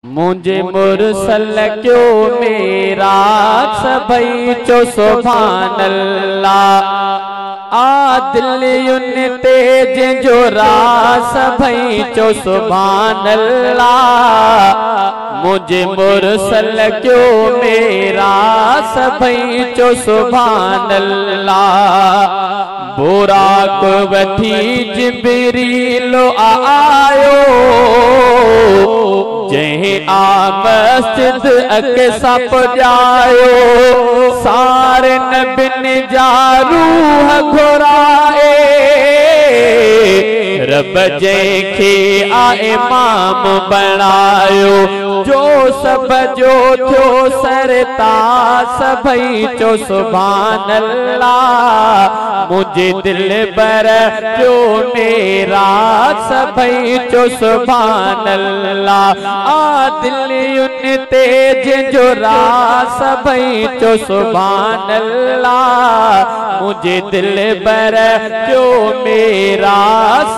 मुझे मुरसल क्यों मेरा सभई चो सुभान अल्लाह आदिल युन तेज जो रास भई चो सुभान अल्लाह मुझे मुरसल क्यों मेरा सभई चो सुभान अल्लाह बुराक वठी जिब्रील आयो जहीं आ मस्जिद अक़सा पुॼायो सारे नबियुनि जा रूह घुराए रब जंहिंखे आ इमाम बणायो जो सब जो थियो सरताज सभई चो सुभान अल्लाह मुझे दिल बर जो मेरा सभई चो सुभान अल्लाह आदिल युन तेज जो रास सभई चो सुभान अल्लाह मुझे दिल बर जो मेरा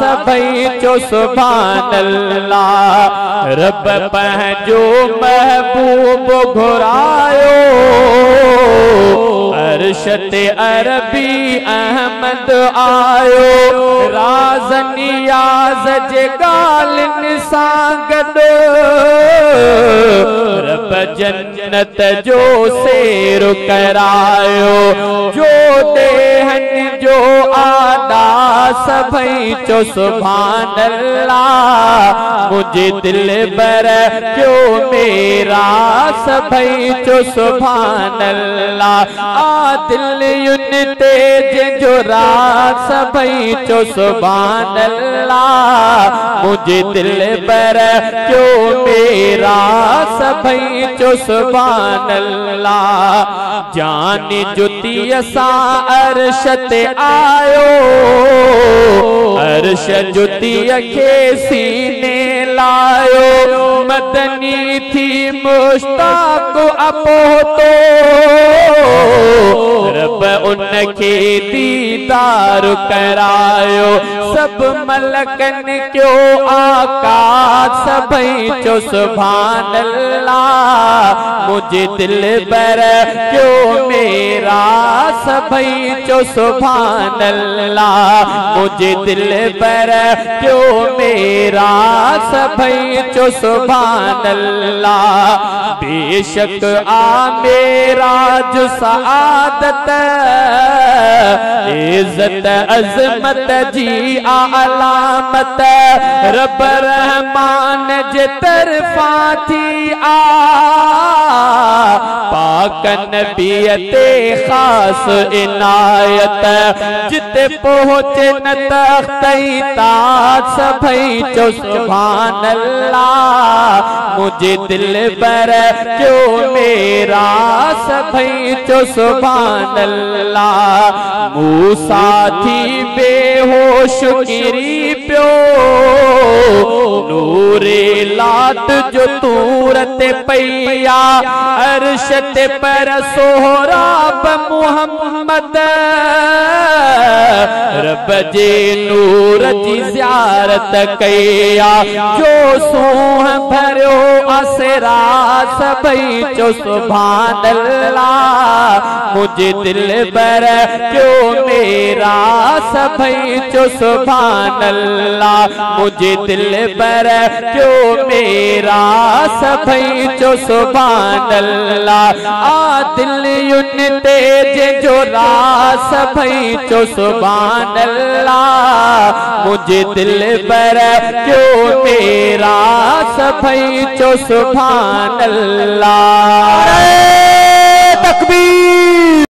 सभई चो सुभान अल्लाह रब पंहिंजो महबूब घुरायो अरशद अरबी अहमद आयो राज़ नियाज़ जे ॻाल्हियुनि सां गॾु रब जन्नत जो सेर करायो जो देहनि जो आदा सभई चो सुभान अल्लाह मुझे दिल बर क्यों मेरा सभई चो सुभान अल्लाह आदिल युन तेज जो रास सभई चो सुभान अल्लाह मुझे दिल बर क्यों मेरा सभई चो सुभान अल्लाह जान जुती सां अर्श ते आयो अर्श जुतीअ खे सीने लायो मदनी थी मुश्ताक अपोतो रब उनखे दीदार करायो सब मलकन क्यों आका सभई चो सुभान अल्लाह मुझे दिल बर क्यों मेरा सभई चो सुभान अल्लाह मुझे दिल बर क्यों मेरा सभई चो सुभान अल्लाह बेशक आ मेरा जो सआदत इज्जत अजमत जी अलामत रब रहमान जे तरफा थी आ पाक नबीअ ते खास इनायत जिते पहुंचे न तख्तई ताज सभई चो सुभान अल्लाह मुझे दिल बर क्यों मेरा सभई चो सुभान अल्लाह मूसा थी बेहोश गिरी पियो नूरे लात जो तूर ते पईया अर्श ते पर सोहराब मुहम्मद रब जे नूर जी ज़ियारत कईया जो सूह भरियो असरा सभई चो सुभान अल्लाह मुझे दिल बर क्यों मेरा सभई चो सुभान अल्लाह मुझे दिल बर क्यों मेरा सभई चो सुभान अल्लाह आदिल युन तेज जो रास सभई चो सुभान अल्लाह मुझे दिल बर क्यों मेरा सभई चो सुभान अल्लाह तकबीर।